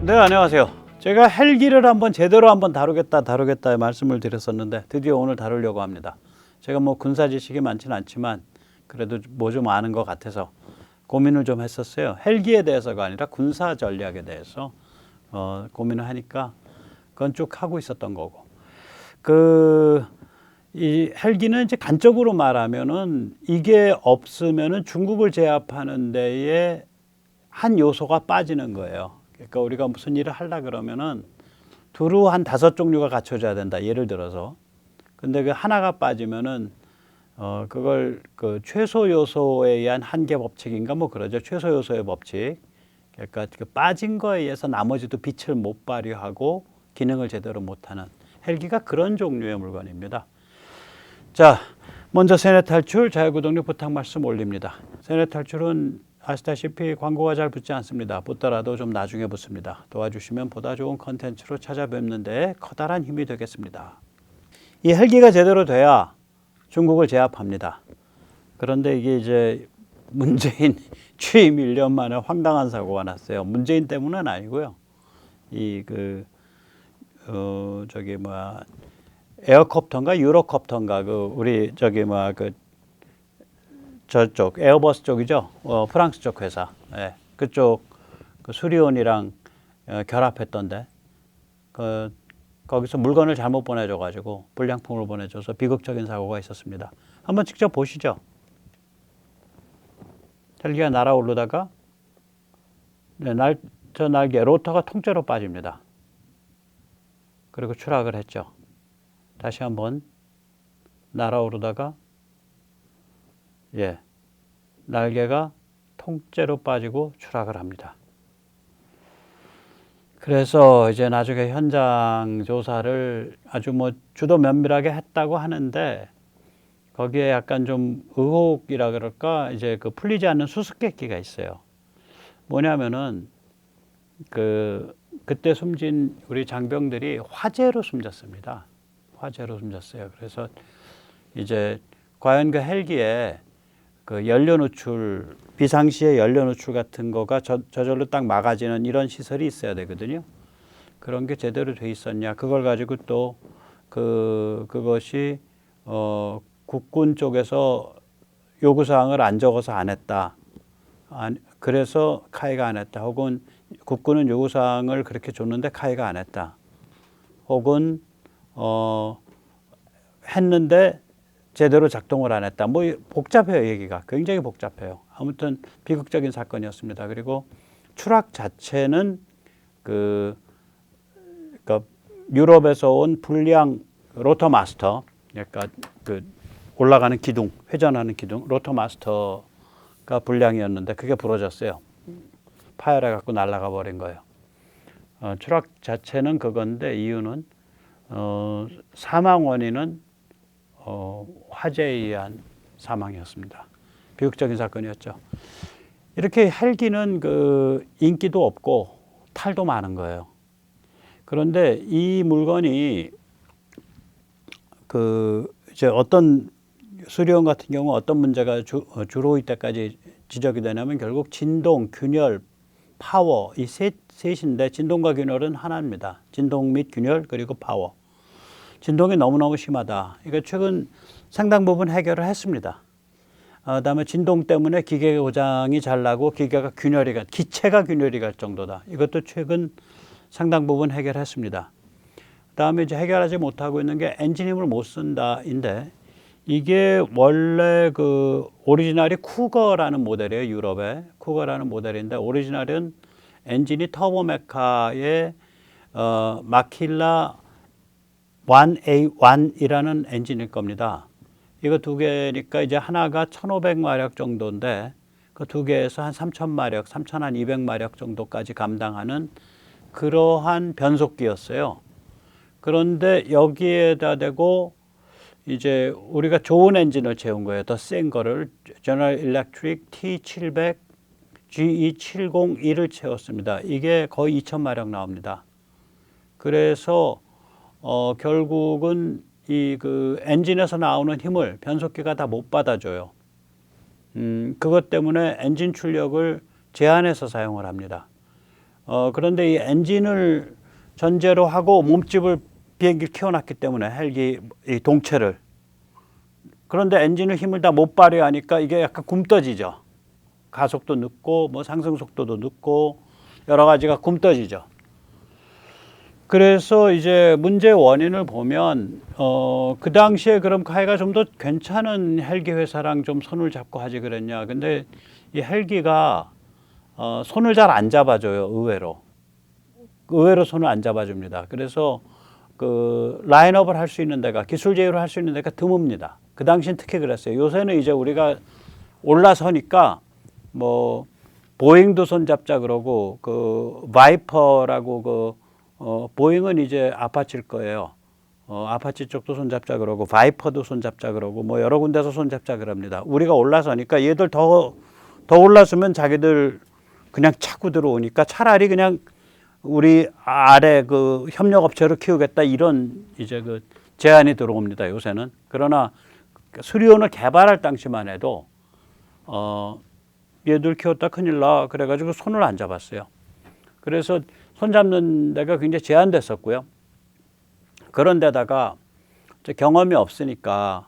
네, 안녕하세요. 제가 헬기를 제대로 한번 다루겠다 말씀을 드렸었는데 드디어 오늘 다루려고 합니다. 제가 뭐 군사 지식이 많지는 않지만 그래도 뭐 좀 아는 것 같아서 고민을 좀 했었어요. 헬기에 대해서가 아니라 군사 전략에 대해서 고민을 하니까 그건 쭉 하고 있었던 거고. 이 헬기는 이제 간접으로 말하면은 이게 없으면은 중국을 제압하는 데에 한 요소가 빠지는 거예요. 그러니까 우리가 무슨 일을 하려 그러면은 두루 한 5종류가 갖춰져야 된다. 예를 들어서. 근데 그 하나가 빠지면은 그걸 그 최소 요소에 의한 한계 법칙인가 뭐 그러죠. 최소 요소의 법칙. 그러니까 그 빠진 거에 의해서 나머지도 빛을 못 발휘하고 기능을 제대로 못하는 헬기가 그런 종류의 물건입니다. 자, 먼저 세뇌 탈출, 자유구독료 부탁 말씀 올립니다. 세뇌 탈출은 아시다시피 광고가 잘 붙지 않습니다. 붙더라도 좀 나중에 붙습니다. 도와주시면 보다 좋은 컨텐츠로 찾아뵙는 데 커다란 힘이 되겠습니다. 이 헬기가 제대로 돼야 중국을 제압합니다. 그런데 이게 이제 문재인 취임 1년 만에 황당한 사고가 났어요. 문재인 때문은 아니고요. 에어콥터인가 유로콥터인가 우리 저쪽 에어버스 쪽이죠. 프랑스 쪽 회사. 예, 그쪽 수리온이랑 결합했던데 거기서 물건을 잘못 보내줘가지고 불량품을 보내줘서 비극적인 사고가 있었습니다. 한번 직접 보시죠. 헬기가 날아오르다가 저 날개 로터가 통째로 빠집니다. 그리고 추락을 했죠. 다시 한번 날아오르다가 날개가 통째로 빠지고 추락을 합니다. 그래서 이제 나중에 현장 조사를 아주 뭐 주도 면밀하게 했다고 하는데 거기에 약간 좀 의혹이라 그럴까 이제 풀리지 않는 수수께끼가 있어요. 뭐냐면은 그때 숨진 우리 장병들이 화재로 숨졌습니다. 화재로 숨졌어요. 그래서 이제 과연 그 헬기에 연료 누출, 비상시에 연료 누출 같은 거가 저절로 딱 막아지는 이런 시설이 있어야 되거든요. 그런 게 제대로 돼 있었냐. 그걸 가지고 또 그것이 국군 쪽에서 요구사항을 안 적어서 안 했다. 그래서 카이가 안 했다. 혹은 국군은 요구사항을 그렇게 줬는데 카이가 안 했다. 혹은 했는데 제대로 작동을 안 했다. 뭐 복잡해요. 얘기가 굉장히 복잡해요. 아무튼 비극적인 사건이었습니다. 그리고 추락 자체는 그러니까 유럽에서 온 불량 로터 마스터, 그러니까 올라가는 기둥, 회전하는 기둥, 로터 마스터가 불량이었는데 그게 부러졌어요. 파열해 갖고 날아가 버린 거예요. 추락 자체는 그건데 이유는 사망 원인은 화재에 의한 사망이었습니다. 비극적인 사건이었죠. 이렇게 헬기는 인기도 없고 탈도 많은 거예요. 그런데 이 물건이 이제 어떤 수리온 같은 경우 어떤 문제가 주로 이때까지 지적이 되냐면 결국 진동, 균열, 파워 이 셋인데 진동과 균열은 하나입니다. 진동 및 균열 그리고 파워. 진동이 너무너무 심하다. 이거 최근 상당 부분 해결을 했습니다. 그다음에 진동 때문에 기계 고장이 잘 나고 기체가 균열이 갈 정도다. 이것도 최근 상당 부분 해결했습니다. 그다음에 이제 해결하지 못하고 있는 게 엔진 힘을 못 쓴다인데 이게 원래 오리지널이 쿠거라는 모델이에요. 유럽의 쿠거라는 모델인데 오리지널은 엔진이 터보메카의 마킬라 1A1이라는 엔진일 겁니다. 이거 두 개니까 이제 하나가 1500마력 정도인데 그 두 개에서 한 3000마력, 3200마력 정도까지 감당하는 그러한 변속기였어요. 그런데 여기에다 대고 이제 우리가 좋은 엔진을 채운 거예요. 더 센 거를 제너럴 일렉트릭 T700 GE702를 채웠습니다. 이게 거의 2000마력 나옵니다. 그래서 결국은 엔진에서 나오는 힘을 변속기가 다 못 받아줘요. 그것 때문에 엔진 출력을 제한해서 사용을 합니다. 그런데 이 엔진을 전제로 하고 몸집을 비행기를 키워놨기 때문에 헬기 이 동체를. 그런데 엔진을 힘을 다 못 발휘하니까 이게 약간 굼떠지죠. 가속도 늦고 뭐 상승 속도도 늦고 여러 가지가 굼떠지죠. 그래서 이제 문제 원인을 보면 그 당시에 그럼 카이가 좀 더 괜찮은 헬기 회사랑 좀 손을 잡고 하지 그랬냐. 근데 이 헬기가 손을 잘 안 잡아줘요. 의외로 손을 안 잡아줍니다. 그래서 그 라인업을 할 수 있는 데가 기술 제휴를 할 수 있는 데가 드뭅니다. 그 당시엔 특히 그랬어요. 요새는 이제 우리가 올라서니까 뭐 보잉도 손잡자 그러고 그 바이퍼라고 그 보잉은 이제 아파치일 거예요. 아파치 쪽도 손잡자 그러고 바이퍼도 손잡자 그러고 뭐 여러 군데서 손잡자 그럽니다. 우리가 올라서니까 얘들 더 올라서면 자기들 그냥 차고 들어오니까 차라리 그냥 우리 아래 그 협력업체로 키우겠다 이런 이제 그 제안이 들어옵니다. 요새는. 그러나 수리온을 개발할 당시만 해도 얘들 키웠다 큰일 나 그래가지고 손을 안 잡았어요. 그래서 손 잡는 데가 굉장히 제한됐었고요. 그런데다가 경험이 없으니까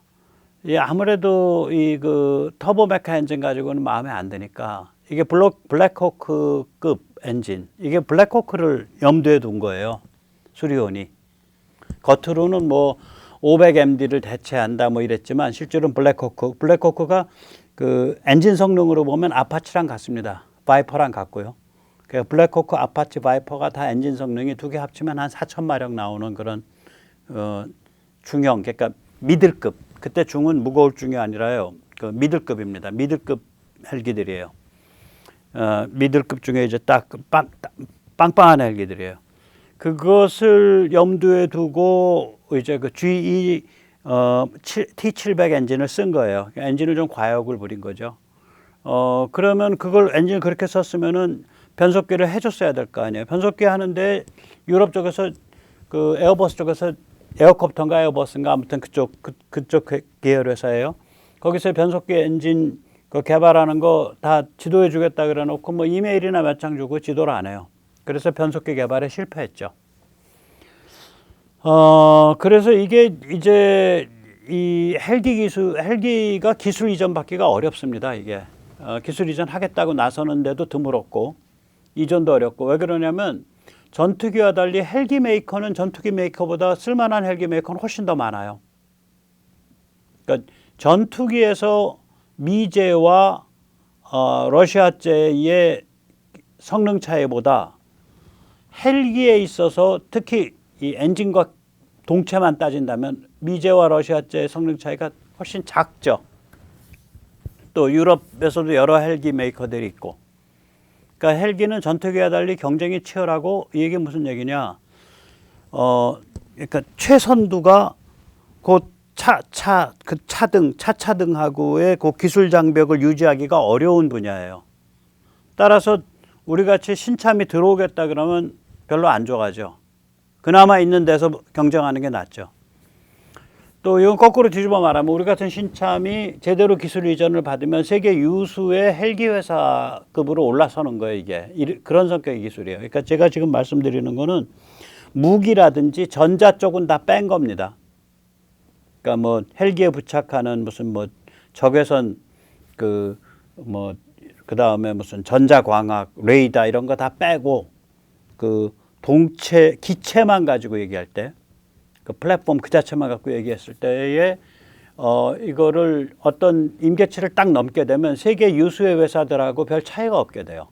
아무래도 이 그 터보 메카 엔진 가지고는 마음에 안 드니까 이게 블랙호크급 엔진, 이게 블랙호크를 염두에 둔 거예요. 수리온이. 겉으로는 뭐 500MD를 대체한다 뭐 이랬지만 실제로는 블랙호크가 그 엔진 성능으로 보면 아파치랑 같습니다. 바이퍼랑 같고요. 블랙호크, 아파치, 바이퍼가 다 엔진 성능이 두 개 합치면 한 4,000마력 나오는 그런 중형, 그러니까 미들급. 그때 중은 무거울 중이 아니라요. 그 미들급입니다. 미들급 헬기들이에요. 미들급 중에 이제 딱 빵빵한 헬기들이에요. 그것을 염두에 두고 이제 그 GE T700 엔진을 쓴 거예요. 엔진을 좀 과욕을 부린 거죠. 그러면 그걸 엔진을 그렇게 썼으면은 변속기를 해줬어야 될 거 아니에요. 변속기 하는데 유럽 쪽에서 그 에어버스 쪽에서 에어콥터인가 에어버스인가 아무튼 그쪽 계열 회사예요. 거기서 변속기 엔진 그 개발하는 거 다 지도해 주겠다 그래 놓고 뭐 이메일이나 몇 장 주고 지도를 안 해요. 그래서 변속기 개발에 실패했죠. 그래서 이게 이제 이 헬기가 기술 이전 받기가 어렵습니다. 이게 기술 이전 하겠다고 나서는데도 드물었고 이전도 어렵고. 왜 그러냐면 전투기와 달리 헬기 메이커는 전투기 메이커보다 쓸만한 헬기 메이커는 훨씬 더 많아요. 그러니까 전투기에서 미제와 러시아제의 성능 차이보다 헬기에 있어서 특히 이 엔진과 동체만 따진다면 미제와 러시아제의 성능 차이가 훨씬 작죠. 또 유럽에서도 여러 헬기 메이커들이 있고. 그러니까 헬기는 전투기와 달리 경쟁이 치열하고 이게 무슨 얘기냐? 그러니까 최선두가 곧 차차등하고의 그 기술 장벽을 유지하기가 어려운 분야예요. 따라서 우리 같이 신참이 들어오겠다 그러면 별로 안 좋아하죠. 그나마 있는 데서 경쟁하는 게 낫죠. 또 이건 거꾸로 뒤집어 말하면 우리 같은 신참이 제대로 기술 이전을 받으면 세계 유수의 헬기 회사급으로 올라서는 거예요. 이게 그런 성격의 기술이에요. 그러니까 제가 지금 말씀드리는 거는 무기라든지 전자 쪽은 다 뺀 겁니다. 그러니까 뭐 헬기에 부착하는 무슨 뭐 적외선 그 다음에 무슨 전자광학, 레이더 이런 거 다 빼고 그 동체 기체만 가지고 얘기할 때 그 플랫폼 그 자체만 갖고 얘기했을 때에 이거를 어떤 임계치를 딱 넘게 되면 세계 유수의 회사들하고 별 차이가 없게 돼요.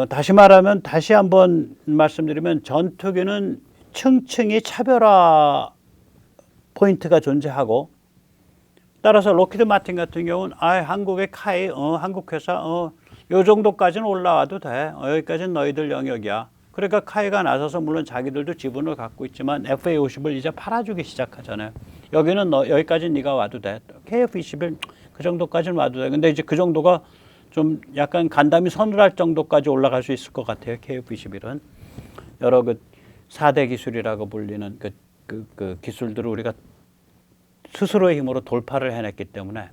다시 말하면 다시 한번 말씀드리면 전투기는 층층이 차별화 포인트가 존재하고 따라서 록히드 마틴 같은 경우는 한국의 카이 한국 회사 요 정도까지는 올라와도 돼. 여기까지는 너희들 영역이야. 그러니까 카이가 나서서 물론 자기들도 지분을 갖고 있지만 FA50을 이제 팔아주기 시작하잖아요. 여기는 여기까지는 네가 와도 돼. KF21 그 정도까지는 와도 돼. 근데 이제 그 정도가 좀 약간 간담이 서늘할 정도까지 올라갈 수 있을 것 같아요. KF21은 여러 그 4대 기술이라고 불리는 그 기술들을 우리가 스스로의 힘으로 돌파를 해냈기 때문에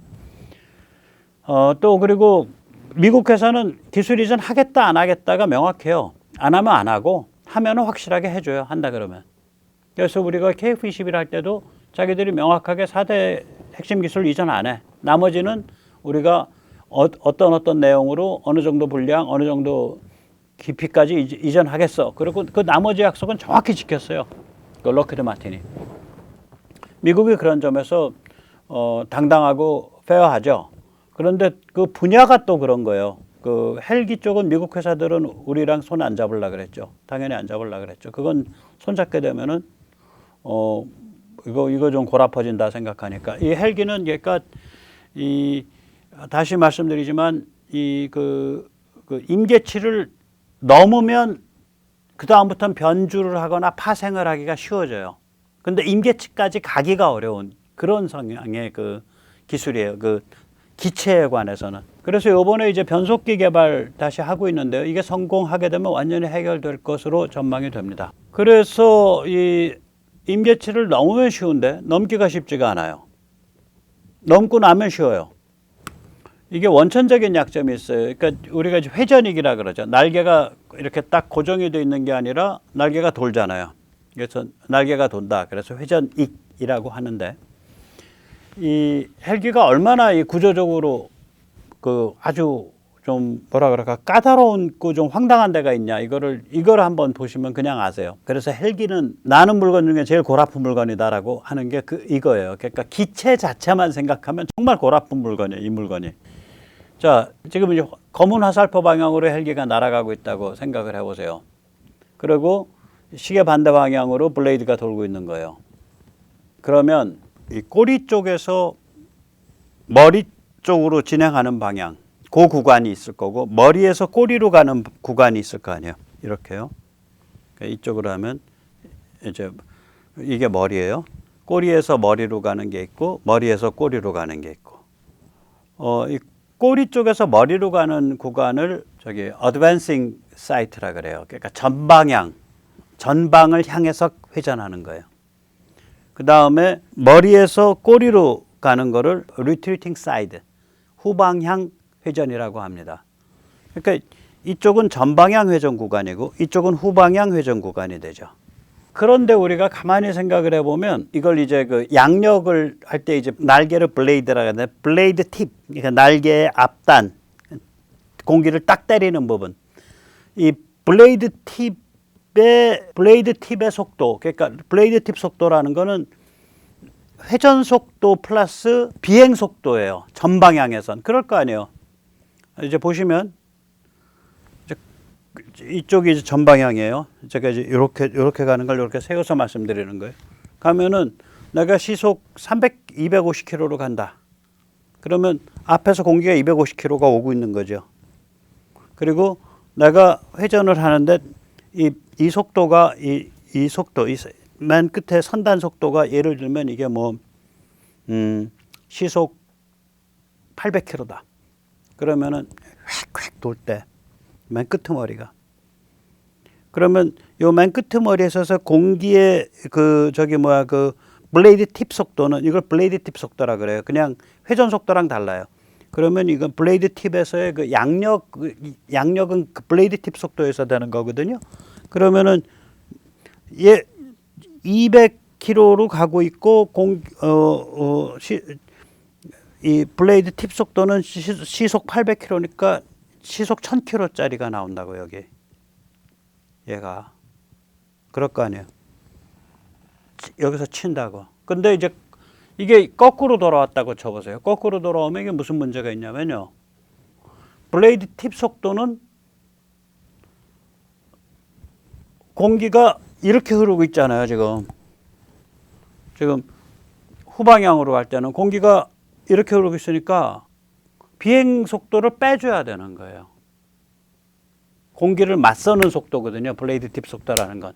또 그리고 미국 회사는 기술 이전 하겠다 안 하겠다가 명확해요. 안 하면 안 하고 하면은 확실하게 해줘요. 한다 그러면. 그래서 우리가 KF21 할 때도 자기들이 명확하게 4대 핵심 기술 이전 안 해. 나머지는 우리가 어떤 내용으로 어느 정도 분량, 어느 정도 깊이까지 이전하겠어. 그리고 그 나머지 약속은 정확히 지켰어요. 그 록히드 마틴이. 미국이 그런 점에서 당당하고 페어하죠. 그런데 그 분야가 또 그런 거예요. 그 헬기 쪽은 미국 회사들은 우리랑 손 안 잡으려 그랬죠. 당연히 안 잡으려 그랬죠. 그건 손 잡게 되면은 이거 좀 골아퍼진다 생각하니까 이 헬기는 그러니까 다시 말씀드리지만 그 임계치를 넘으면 그 다음부터는 변주를 하거나 파생을 하기가 쉬워져요. 근데 임계치까지 가기가 어려운 그런 성향의 그 기술이에요. 그 기체에 관해서는. 그래서 이번에 이제 변속기 개발 다시 하고 있는데요. 이게 성공하게 되면 완전히 해결될 것으로 전망이 됩니다. 그래서 이 임계치를 넘으면 쉬운데 넘기가 쉽지가 않아요. 넘고 나면 쉬워요. 이게 원천적인 약점이 있어요. 그러니까 우리가 이제 회전익이라 그러죠. 날개가 이렇게 딱 고정이 되어 있는 게 아니라 날개가 돌잖아요. 그래서 날개가 돈다. 그래서 회전익이라고 하는데 이 헬기가 얼마나 이 구조적으로 그 아주 좀 뭐라 그럴까 까다로운 그 좀 황당한 데가 있냐 이걸 한번 보시면 그냥 아세요. 그래서 헬기는 나는 물건 중에 제일 골아픈 물건이다라고 하는 게 이거예요. 그러니까 기체 자체만 생각하면 정말 골아픈 물건이에요. 이 물건이. 자, 지금 이제 검은 화살표 방향으로 헬기가 날아가고 있다고 생각을 해보세요. 그리고 시계 반대 방향으로 블레이드가 돌고 있는 거예요. 그러면 이 꼬리 쪽에서 머리 쪽으로 진행하는 방향, 그 구간이 있을 거고 머리에서 꼬리로 가는 구간이 있을 거 아니에요. 이렇게요. 그러니까 이쪽으로 하면 이제 이게 머리예요. 꼬리에서 머리로 가는 게 있고 머리에서 꼬리로 가는 게 있고 이 꼬리 쪽에서 머리로 가는 구간을 저기 advancing sight라 그래요. 그러니까 전방을 향해서 회전하는 거예요. 그 다음에 머리에서 꼬리로 가는 거를 retreating side, 후방향 회전이라고 합니다. 그러니까 이쪽은 전방향 회전 구간이고 이쪽은 후방향 회전 구간이 되죠. 그런데 우리가 가만히 생각을 해보면 이걸 이제 그 양력을 할 때 이제 날개를 블레이드라고 하는데 블레이드 팁, 그러니까 날개의 앞단, 공기를 딱 때리는 부분. 이 블레이드 팁의 속도, 그러니까 블레이드 팁 속도라는 거는 회전 속도 플러스 비행 속도예요. 전방향에선. 그럴 거 아니에요. 이제 보시면 이쪽이 이제 전방향이에요. 제가 이제 이렇게 가는 걸 이렇게 세워서 말씀드리는 거예요. 가면은 내가 시속 250km로 간다. 그러면 앞에서 공기가 250km가 오고 있는 거죠. 그리고 내가 회전을 하는데 이 속도가 이 속도, 맨 끝에 선단 속도가 예를 들면 이게 뭐 시속 800km다. 그러면은 휙휙 돌 때 맨 끄트머리가. 그러면 요 맨 끄트머리에 있어서 공기의 그 블레이드 팁 속도는 이걸 블레이드 팁 속도라 그래요. 그냥 회전 속도랑 달라요. 그러면 이건 블레이드 팁에서의 그 양력은 그 블레이드 팁 속도에서 되는 거거든요. 그러면은 200km로 가고 있고 이 블레이드 팁 속도는 시속 800km니까 시속 1000km짜리가 나온다고 여기. 얘가 그럴 거 아니에요. 여기서 친다고. 근데 이제 이게 거꾸로 돌아왔다고 쳐보세요. 거꾸로 돌아오면 이게 무슨 문제가 있냐면요. 블레이드 팁 속도는 공기가 이렇게 흐르고 있잖아요. 지금 후방향으로 갈 때는 공기가 이렇게 흐르고 있으니까 비행 속도를 빼줘야 되는 거예요. 공기를 맞서는 속도거든요. 블레이드 팁 속도라는 건.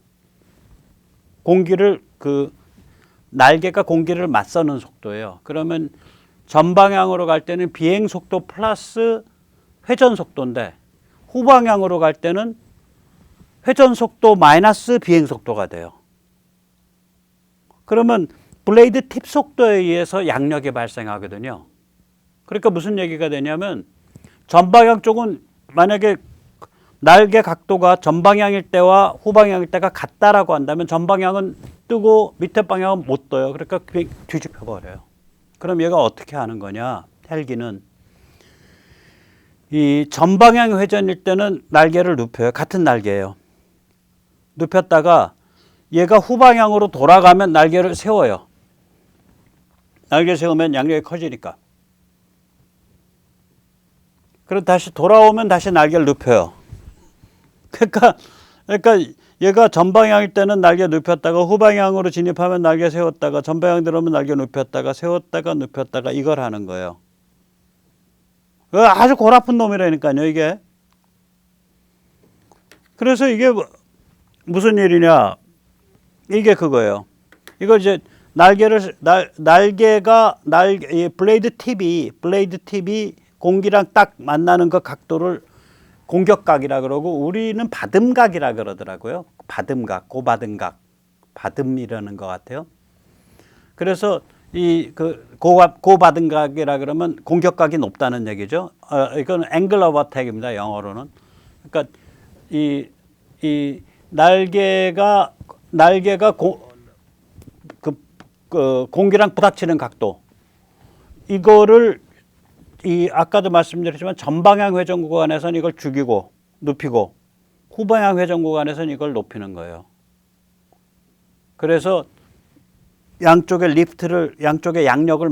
날개가 공기를 맞서는 속도예요. 그러면 전방향으로 갈 때는 비행 속도 플러스 회전 속도인데 후방향으로 갈 때는 회전 속도 마이너스 비행 속도가 돼요. 그러면 블레이드 팁 속도에 의해서 양력이 발생하거든요. 그러니까 무슨 얘기가 되냐면 전방향 쪽은 만약에 날개 각도가 전방향일 때와 후방향일 때가 같다라고 한다면 전방향은 뜨고 밑에 방향은 못 떠요. 그러니까 뒤집혀 버려요. 그럼 얘가 어떻게 하는 거냐? 헬기는 이 전방향 회전일 때는 날개를 눕혀요. 같은 날개예요. 눕혔다가 얘가 후방향으로 돌아가면 날개를 세워요. 날개 세우면 양력이 커지니까. 그리고 다시 돌아오면 다시 날개를 눕혀요. 그러니까 얘가 전방향일 때는 날개 눕혔다가 후방향으로 진입하면 날개 세웠다가 전방향 들어오면 날개 눕혔다가 세웠다가 눕혔다가 이걸 하는 거예요. 아주 골아픈 놈이라니까요, 이게. 그래서 이게 무슨 일이냐? 이게 그거예요. 이걸 이제 이 블레이드 팁이 공기랑 딱 만나는 그 각도를 공격각이라 그러고 우리는 받음각이라 그러더라고요. 받음각, 고받음각, 받음이라는 것 같아요. 그래서 고받음각이라 그러면 공격각이 높다는 얘기죠. 이건 angle of attack입니다, 영어로는. 그러니까 이 날개가 공기랑 부닥치는 각도, 이거를 아까도 말씀드렸지만 전방향 회전 구간에서는 이걸 죽이고 눕히고 후방향 회전 구간에서는 이걸 높이는 거예요. 그래서 양쪽의 양력을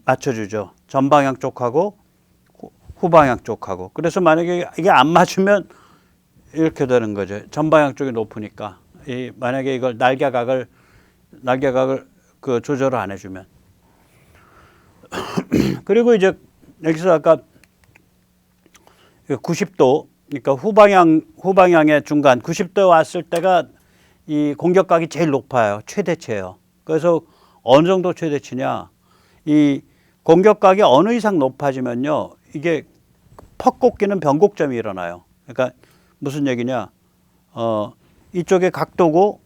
맞춰주죠. 전방향 쪽하고 후방향 쪽하고. 그래서 만약에 이게 안 맞으면 이렇게 되는 거죠. 전방향 쪽이 높으니까. 만약에 이걸 날개각을 조절을 안 해주면. 그리고 이제 여기서 아까 90도, 그러니까 후방향의 중간 90도에 왔을 때가 이 공격각이 제일 높아요. 최대치예요. 그래서 어느 정도 최대치냐? 이 공격각이 어느 이상 높아지면요, 이게 퍽 꺾이는 변곡점이 일어나요. 그러니까 무슨 얘기냐? 이쪽의 각도고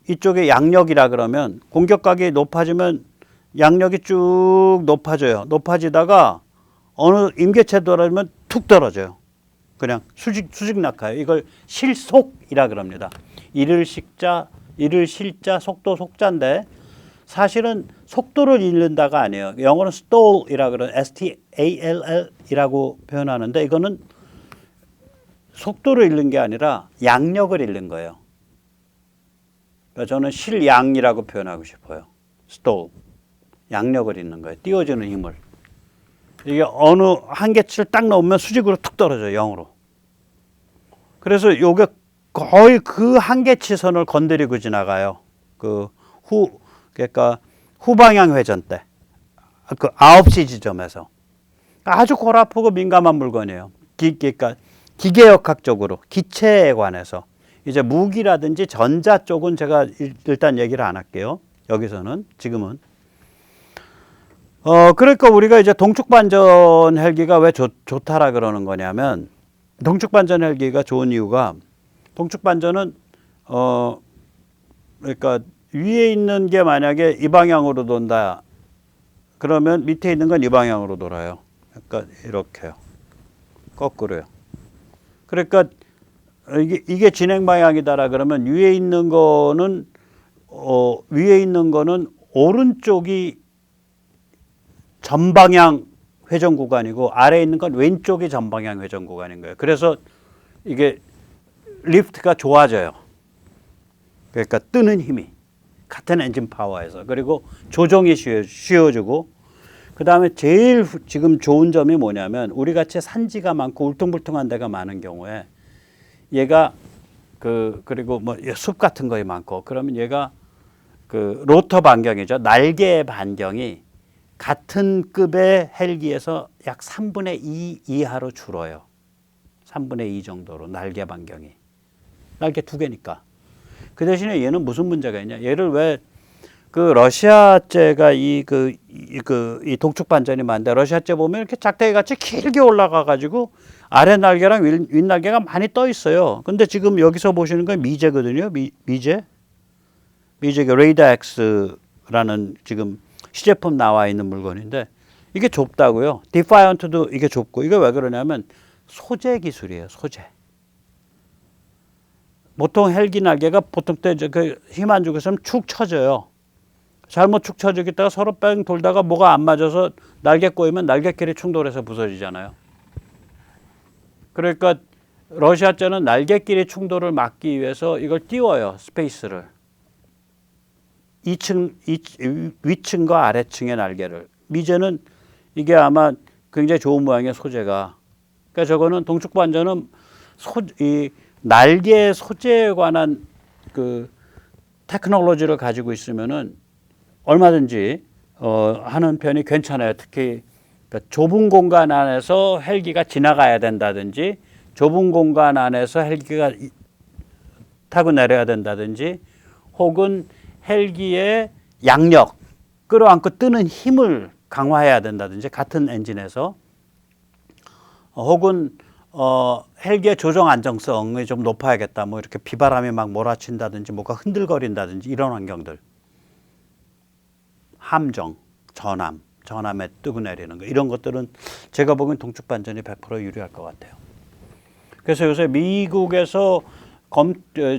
이쪽의 양력이라 그러면 공격각이 높아지면 양력이 쭉 높아져요. 높아지다가 어느 임계체 떨어지면 툭 떨어져요. 그냥 수직 낙하예요. 이걸 실속이라 그럽니다. 이를 실자, 속도, 속자인데 사실은 속도를 잃는다가 아니에요. 영어는 stall이라 그러는 stall이라고 표현하는데 이거는 속도를 잃는 게 아니라 양력을 잃는 거예요. 그러니까 저는 실양이라고 표현하고 싶어요. stall. 양력을 잃는 거예요. 띄워주는 힘을. 이게 어느 한계치를 딱 넘으면 수직으로 툭 떨어져요. 0으로. 그래서 요게 거의 그 한계치 선을 건드리고 지나가요. 그러니까 후방향 회전 때. 그 9시 지점에서. 아주 골아프고 민감한 물건이에요. 그러니까 기계역학적으로, 기체에 관해서. 이제 무기라든지 전자 쪽은 제가 일단 얘기를 안 할게요. 여기서는, 지금은. 그러니까 우리가 이제 동축반전 헬기가 왜 좋다라 그러는 거냐면, 동축반전 헬기가 좋은 이유가, 동축반전은, 그러니까 위에 있는 게 만약에 이 방향으로 돈다. 그러면 밑에 있는 건 이 방향으로 돌아요. 그러니까 이렇게요. 거꾸로요. 그러니까 이게 진행 방향이다라 그러면 위에 있는 거는 오른쪽이 전방향 회전 구간이고 아래에 있는 건 왼쪽이 전방향 회전 구간인 거예요. 그래서 이게 리프트가 좋아져요. 그러니까 뜨는 힘이 같은 엔진 파워에서. 그리고 조정이 쉬워지고, 그 다음에 제일 지금 좋은 점이 뭐냐면 우리같이 산지가 많고 울퉁불퉁한 데가 많은 경우에 얘가 그리고 뭐 숲 같은 거에 많고 그러면 얘가 그 로터 반경이죠. 날개의 반경이 같은 급의 헬기에서 약 3분의 2 이하로 줄어요. 3분의 2 정도로 날개 반경이. 날개 두 개니까. 그 대신에 얘는 무슨 문제가 있냐? 얘를 왜 그 러시아제가 이 동축반전이 많은데 러시아제 보면 이렇게 짝대기 같이 길게 올라가 가지고 아래 날개랑 윗 날개가 많이 떠 있어요. 근데 지금 여기서 보시는 건 미제거든요. 미제 레이더 X라는 지금 시제품 나와 있는 물건인데 이게 좁다고요. 디파이언트도 이게 좁고 이게 왜 그러냐면 소재 기술이에요. 소재. 보통 헬기 날개가 보통 때 힘 안 주고 있으면 축 처져요. 잘못 축 처지겠다가 서로 뺑 돌다가 뭐가 안 맞아서 날개 꼬이면 날개끼리 충돌해서 부서지잖아요. 그러니까 러시아제는 날개끼리 충돌을 막기 위해서 이걸 띄워요. 스페이스를. 위층과 아래층의 날개를. 미제는 이게 아마 굉장히 좋은 모양의 소재가. 그러니까 저거는 동축반전은 이 날개 소재에 관한 그 테크놀로지를 가지고 있으면은 얼마든지 하는 편이 괜찮아요. 특히 그러니까 좁은 공간 안에서 헬기가 지나가야 된다든지 좁은 공간 안에서 헬기가 타고 내려야 된다든지 혹은 헬기의 양력, 끌어안고 뜨는 힘을 강화해야 된다든지 같은 엔진에서 혹은 헬기의 조정 안정성이 좀 높아야겠다. 뭐 이렇게 비바람이 막 몰아친다든지 뭐가 흔들거린다든지 이런 환경들. 함정, 전함에 뜨고 내리는 거 이런 것들은 제가 보기엔 동축반전이 100% 유리할 것 같아요. 그래서 요새 미국에서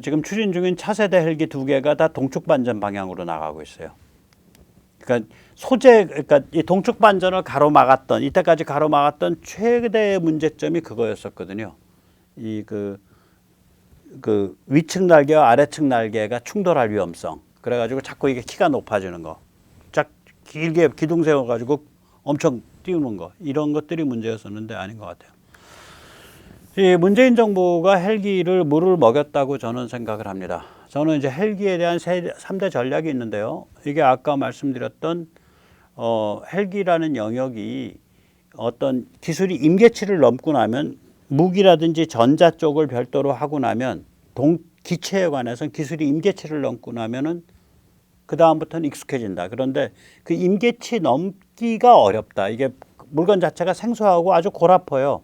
지금 추진 중인 차세대 헬기 2개가 다 동축반전 방향으로 나가고 있어요. 그러니까 그러니까 이 동축반전을 가로막았던 이때까지 가로막았던 최대의 문제점이 그거였었거든요. 이 그 위층 날개와 아래층 날개가 충돌할 위험성. 그래가지고 자꾸 이게 키가 높아지는 거. 쫙 길게 기둥 세워가지고 엄청 띄우는 거. 이런 것들이 문제였었는데 아닌 것 같아요. 이 문재인 정부가 헬기를 물을 먹였다고 저는 생각을 합니다. 저는 이제 헬기에 대한 3대 전략이 있는데요. 이게 아까 말씀드렸던 헬기라는 영역이 어떤 기술이 임계치를 넘고 나면 무기라든지 전자 쪽을 별도로 하고 나면 기체에 관해서는 기술이 임계치를 넘고 나면은 그 다음부터는 익숙해진다. 그런데 그 임계치 넘기가 어렵다. 이게 물건 자체가 생소하고 아주 골아퍼요.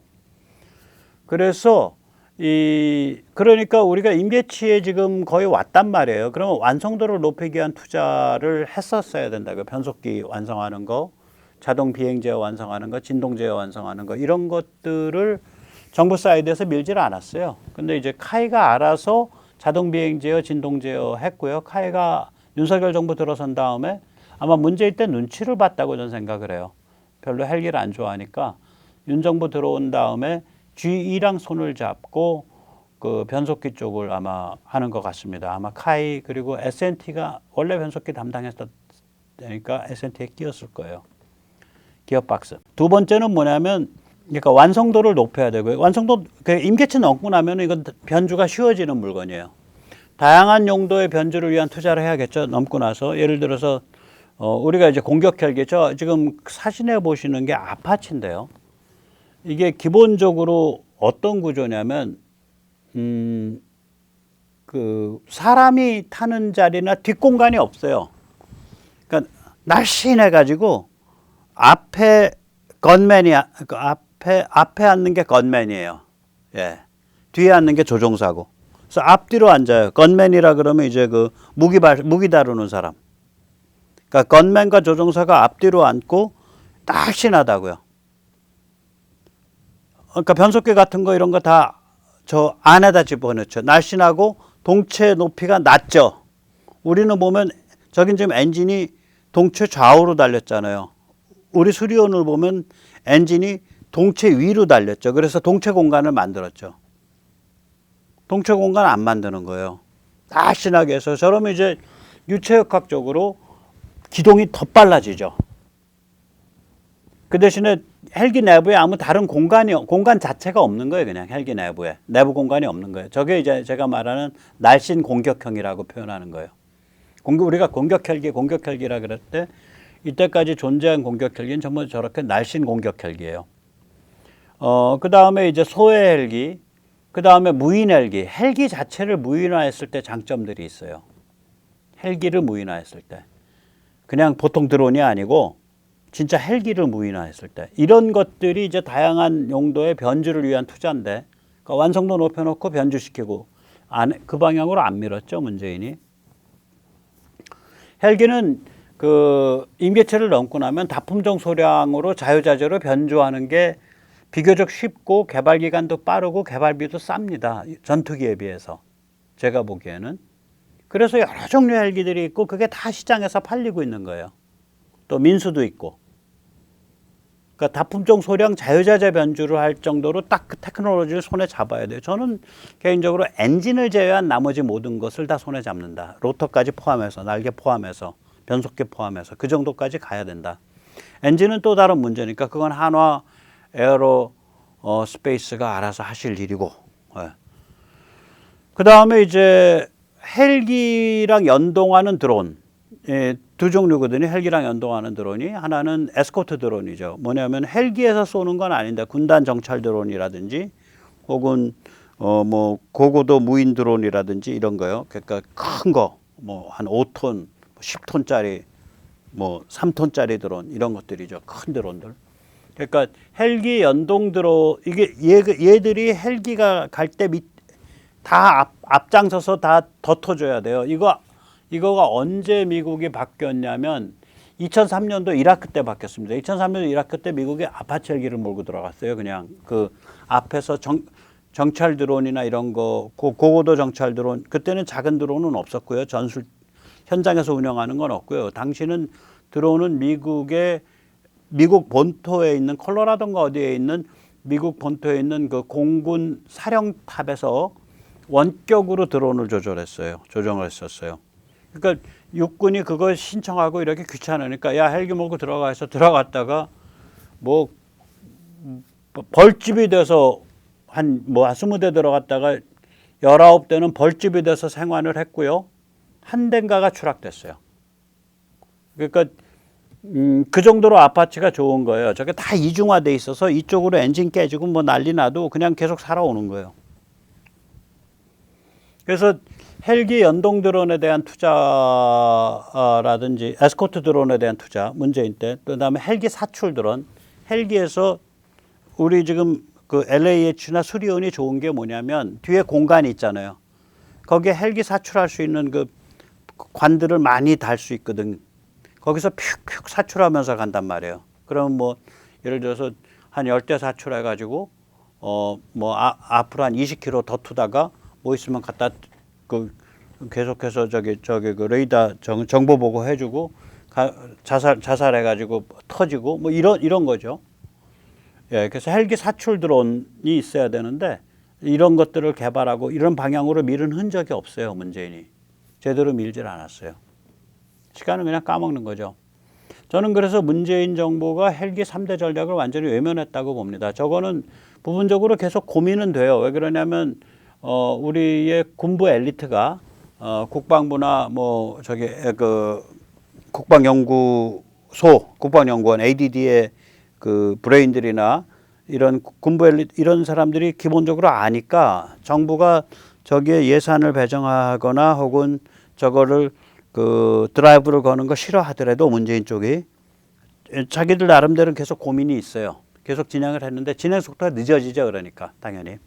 그래서 그러니까 우리가 임계치에 지금 거의 왔단 말이에요. 그러면 완성도를 높이기 위한 투자를 했었어야 된다고요. 변속기 완성하는 거, 자동 비행제어 완성하는 거, 진동제어 완성하는 거 이런 것들을 정부 사이드에서 밀질 않았어요. 근데 이제 카이가 알아서 자동 비행제어, 진동제어 했고요. 카이가 윤석열 정부 들어선 다음에 아마 문재인 때 눈치를 봤다고 저는 생각을 해요. 별로 헬기를 안 좋아하니까 윤 정부 들어온 다음에 GE랑 손을 잡고 그 변속기 쪽을 아마 하는 것 같습니다. 아마 카이 그리고 S&T가 원래 변속기 담당했었으니까 S&T에 끼었을 거예요. 기어박스. 두 번째는 뭐냐면 그러니까 완성도를 높여야 되고요. 완성도 임계치 넘고 나면 이건 변주가 쉬워지는 물건이에요. 다양한 용도의 변주를 위한 투자를 해야겠죠. 넘고 나서 예를 들어서 우리가 이제 공격 헬기죠. 지금 사진에 보시는 게 아파치인데요. 이게 기본적으로 어떤 구조냐면 그 사람이 타는 자리나 뒷공간이 없어요. 그러니까 날씬해 가지고 앞에 건맨이 앞에 앉는 게 건맨이에요. 예. 뒤에 앉는 게 조종사고. 그래서 앞뒤로 앉아요. 건맨이라 그러면 이제 그 무기 다루는 사람. 그러니까 건맨과 조종사가 앞뒤로 앉고 날씬하다고요. 그러니까 변속기 같은 거 이런 거 다 저 안에다 집어넣죠. 날씬하고 동체 높이가 낮죠. 우리는 보면 저긴 지금 엔진이 동체 좌우로 달렸잖아요. 우리 수리온을 보면 엔진이 동체 위로 달렸죠. 그래서 동체 공간을 만들었죠. 동체 공간 안 만드는 거예요. 날씬하게 해서 저러면 이제 유체역학적으로 기동이 더 빨라지죠. 그 대신에 헬기 내부에 아무 다른 공간 자체가 없는 거예요. 그냥 헬기 내부에 내부 공간이 없는 거예요. 저게 이제 제가 말하는 날씬 공격형이라고 표현하는 거예요. 우리가 공격 헬기라 그럴 때 이때까지 존재한 공격 헬기는 전부 저렇게 날씬 공격 헬기예요. 그 다음에 이제 소해 헬기, 그 다음에 무인 헬기 자체를 무인화했을 때 장점들이 있어요. 헬기를 무인화했을 때 그냥 보통 드론이 아니고 진짜 헬기를 무인화했을 때 이런 것들이 이제 다양한 용도의 변주를 위한 투자인데 그러니까 완성도 높여놓고 변주시키고 그 방향으로 안 밀었죠 문재인이. 헬기는 그 임계체를 넘고 나면 다품종 소량으로 자유자재로 변조하는 게 비교적 쉽고 개발 기간도 빠르고 개발비도 쌉니다. 전투기에 비해서 제가 보기에는. 그래서 여러 종류의 헬기들이 있고 그게 다 시장에서 팔리고 있는 거예요. 또 민수도 있고. 그러니까 다품종 소량 자유자재 변주를 할 정도로 딱 그 테크놀로지를 손에 잡아야 돼요. 저는 개인적으로 엔진을 제외한 나머지 모든 것을 다 손에 잡는다. 로터까지 포함해서, 날개 포함해서, 변속기 포함해서 그 정도까지 가야 된다. 엔진은 또 다른 문제니까 그건 한화 에어로 스페이스가 알아서 하실 일이고. 예. 그 다음에 이제 헬기랑 연동하는 드론. 예, 두 종류거든요. 헬기랑 연동하는 드론이. 하나는 에스코트 드론이죠. 뭐냐면 헬기에서 쏘는 건 아닌데 군단 정찰 드론이라든지 혹은 뭐 고고도 무인 드론이라든지 이런 거요. 그러니까 큰 거, 뭐 한 5톤, 10톤짜리, 뭐 3톤짜리 드론 이런 것들이죠. 큰 드론들. 그러니까 헬기 연동 드론 이게 얘들이 헬기가 갈 때 다 앞장서서 다 덮어줘야 돼요. 이거가 언제 미국이 바뀌었냐면 2003년도 이라크 때 바뀌었습니다. 2003년도 이라크 때 미국이 아파치 헬기를 몰고 들어갔어요. 그냥 그 앞에서 정찰 드론이나 이런 거 고고도 정찰 드론 그때는 작은 드론은 없었고요. 전술 현장에서 운영하는 건 없고요. 당시는 드론은 미국 본토에 있는 콜로라도인가 어디에 있는 미국 본토에 있는 그 공군 사령탑에서 원격으로 드론을 조정을 했었어요. 그러니까 육군이 그걸 신청하고 이렇게 귀찮으니까 야 헬기 몰고 들어가 해서 들어갔다가 뭐 벌집이 돼서 한 20대 들어갔다가 19대는 벌집이 돼서 생환을 했고요. 한 대인가가 추락됐어요. 그러니까 그 정도로 아파치가 좋은 거예요. 저게 다 이중화돼 있어서 이쪽으로 엔진 깨지고 뭐 난리 나도 그냥 계속 살아오는 거예요. 그래서 헬기 연동 드론에 대한 투자라든지 에스코트 드론에 대한 투자 문제인 때, 그다음에 헬기 사출 드론, 헬기에서 우리 지금 그 LAH나 수리온이 좋은 게 뭐냐면 뒤에 공간이 있잖아요. 거기에 헬기 사출할 수 있는 그 관들을 많이 달 수 있거든. 거기서 푹푹 사출하면서 간단 말이에요. 그러면 뭐 예를 들어서 한 10대 사출해 가지고 뭐 앞으로 한 20km 더 투다가 뭐 있으면 갖다 그 계속해서 저기 그 레이더 정보 보고 해주고 자살해 가지고 터지고 뭐 이런 거죠. 예, 그래서 헬기 사출 드론이 있어야 되는데 이런 것들을 개발하고 이런 방향으로 밀은 흔적이 없어요. 문재인이 제대로 밀질 않았어요. 시간은 그냥 까먹는 거죠. 저는 그래서 문재인 정부가 헬기 3대 전략을 완전히 외면했다고 봅니다. 저거는 부분적으로 계속 고민은 돼요. 왜 그러냐면 우리의 군부 엘리트가 국방부나 뭐 저기 그 국방연구원 ADD의 그 브레인들이나 이런 군부 엘리트 이런 사람들이 기본적으로 아니까 정부가 저기에 예산을 배정하거나 혹은 저거를 그 드라이브를 거는 거 싫어하더라도 문재인 쪽이 자기들 나름대로 계속 고민이 있어요. 계속 진행을 했는데 진행 속도가 늦어지죠. 그러니까 당연히.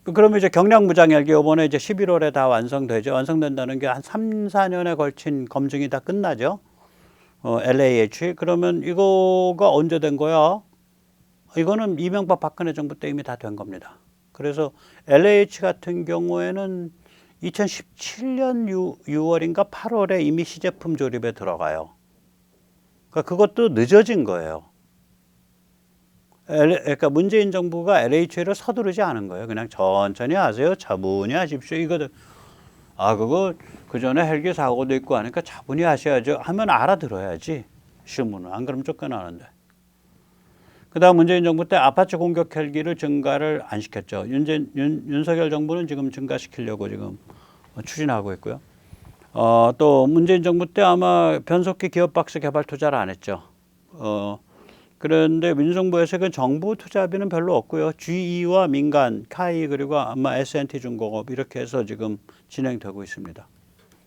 그러면 이제 경량 무장 헬기 이번에 이제 11월에 다 완성되죠. 완성된다는 게 한 3, 4년에 걸친 검증이 다 끝나죠. LAH. 그러면 이거가 언제 된 거야? 이거는 이명박 박근혜 정부 때 이미 다 된 겁니다. 그래서 LAH 같은 경우에는 2017년 6월인가 8월에 이미 시제품 조립에 들어가요. 그러니까 그것도 늦어진 거예요. 그러니까 문재인 정부가 LH를 서두르지 않은 거예요. 그냥 천천히 하세요. 차분히 하십시오. 이거들 그거 그 전에 헬기 사고도 있고 하니까 차분히 하셔야죠. 하면 알아들어야지. 신문은 안 그러면 쫓겨나는데. 그다음 문재인 정부 때 아파치 공격 헬기를 증가를 안 시켰죠. 윤석열 정부는 지금 증가시키려고 지금 추진하고 있고요. 또 문재인 정부 때 아마 변속기 기어박스 개발 투자를 안 했죠. 그런데 민정부에서 그 정부 투자비는 별로 없고요. GE와 민간, 카이 그리고 아마 S&T 중공업 이렇게 해서 지금 진행되고 있습니다.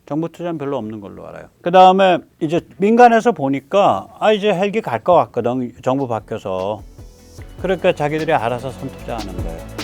정부 투자는 별로 없는 걸로 알아요. 그 다음에 이제 민간에서 보니까 이제 헬기 갈 것 같거든. 정부 바뀌어서. 그러니까 자기들이 알아서 선투자하는 거예요.